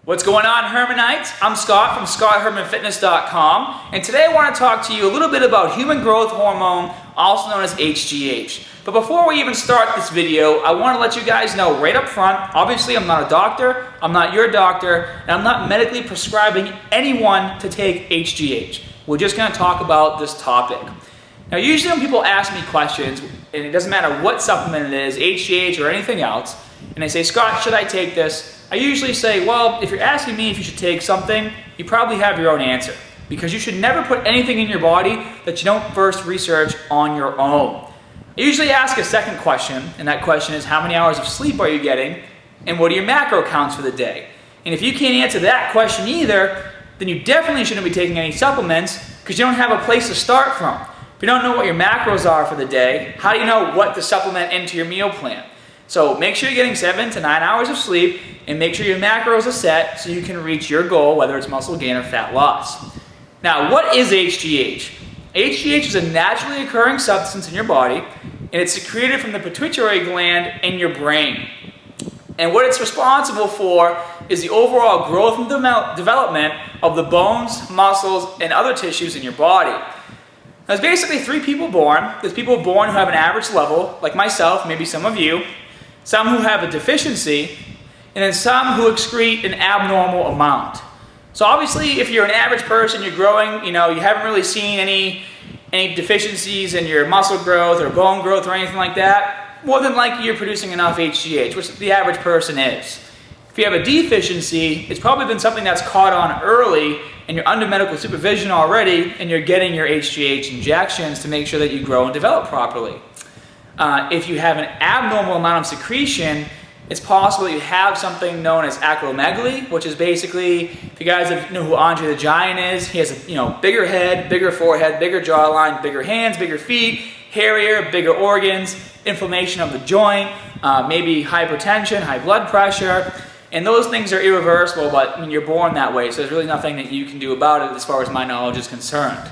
What's going on, Hermanites? I'm Scott from ScottHermanFitness.com, and today I want to talk to you a little bit about human growth hormone, also known as HGH. But before we even start this video, I want to let you guys know right up front, obviously I'm not a doctor, I'm not your doctor, and I'm not medically prescribing anyone to take HGH. We're just going to talk about this topic. Now, usually when people ask me questions, and it doesn't matter what supplement it is, HGH or anything else, and they say, Scott, should I take this? I usually say, well, if you're asking me if you should take something, you probably have your own answer. Because you should never put anything in your body that you don't first research on your own. I usually ask a second question, and that question is, how many hours of sleep are you getting? And what are your macro counts for the day? And if you can't answer that question either, then you definitely shouldn't be taking any supplements because you don't have a place to start from. If you don't know what your macros are for the day, how do you know what to supplement into your meal plan? So make sure you're getting 7 to 9 hours of sleep and make sure your macros are set so you can reach your goal, whether it's muscle gain or fat loss. Now, what is HGH? HGH is a naturally occurring substance in your body, and it's secreted from the pituitary gland in your brain. And what it's responsible for is the overall growth and development of the bones, muscles, and other tissues in your body. There's basically 3 people born. There's people born who have an average level, like myself, maybe some of you, some who have a deficiency, and then some who excrete an abnormal amount. So obviously, if you're an average person, you're growing, you haven't really seen any deficiencies in your muscle growth or bone growth or anything like that, more than likely you're producing enough HGH, which the average person is. If you have a deficiency, it's probably been something that's caught on early and you're under medical supervision already and you're getting your HGH injections to make sure that you grow and develop properly. If you have an abnormal amount of secretion, it's possible that you have something known as acromegaly, which is basically, if you guys know who Andre the Giant is, he has a bigger head, bigger forehead, bigger jawline, bigger hands, bigger feet, hairier, bigger organs, inflammation of the joint, maybe hypertension, high blood pressure, and those things are irreversible, but you're born that way, so there's really nothing that you can do about it as far as my knowledge is concerned.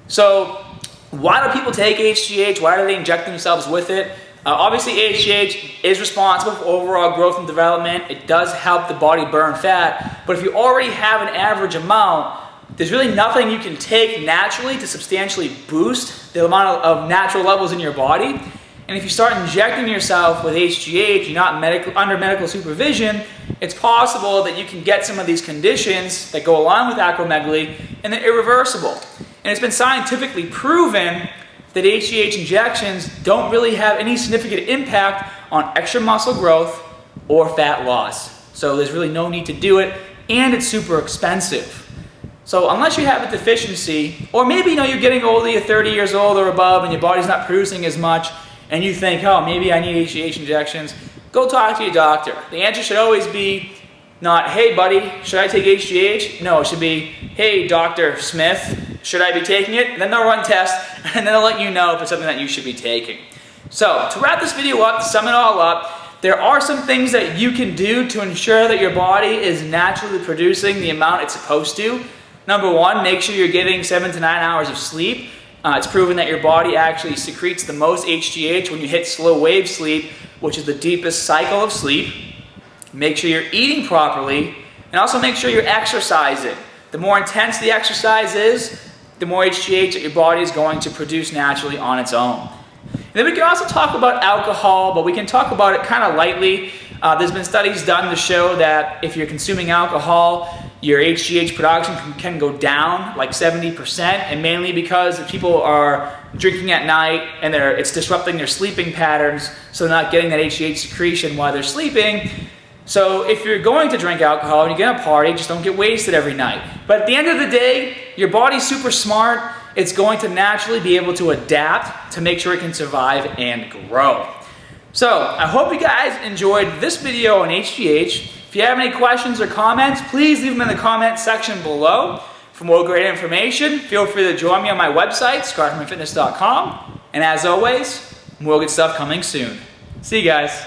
So, why do people take HGH? Why do they inject themselves with it? Obviously, HGH is responsible for overall growth and development. It does help the body burn fat, but if you already have an average amount, there's really nothing you can take naturally to substantially boost the amount of natural levels in your body. And if you start injecting yourself with HGH, you're not under medical supervision, it's possible that you can get some of these conditions that go along with acromegaly, and they're irreversible. And it's been scientifically proven that HGH injections don't really have any significant impact on extra muscle growth or fat loss. So there's really no need to do it, and it's super expensive. So unless you have a deficiency, or maybe you're getting older, you're 30 years old or above, and your body's not producing as much, and you think, oh, maybe I need HGH injections, go talk to your doctor. The answer should always be not, hey buddy, should I take HGH? No, it should be, hey Dr. Smith, should I be taking it? And then they'll run tests, and then they'll let you know if it's something that you should be taking. So, to wrap this video up, to sum it all up, there are some things that you can do to ensure that your body is naturally producing the amount it's supposed to. Number 1, make sure you're getting 7 to 9 hours of sleep. It's proven that your body actually secretes the most HGH when you hit slow wave sleep, which is the deepest cycle of sleep. Make sure you're eating properly, and also make sure you're exercising. The more intense the exercise is, the more HGH that your body is going to produce naturally on its own. And then we can also talk about alcohol, but we can talk about it kind of lightly. There's been studies done to show that if you're consuming alcohol, your HGH production can go down like 70%, and mainly because people are drinking at night and it's disrupting their sleeping patterns, so they're not getting that HGH secretion while they're sleeping. So if you're going to drink alcohol and you're going to party, just don't get wasted every night. But at the end of the day, your body's super smart. It's going to naturally be able to adapt to make sure it can survive and grow. So I hope you guys enjoyed this video on HGH. If you have any questions or comments, please leave them in the comment section below. For more great information, feel free to join me on my website, ScottHermanFitness.com. And as always, more good stuff coming soon. See you guys.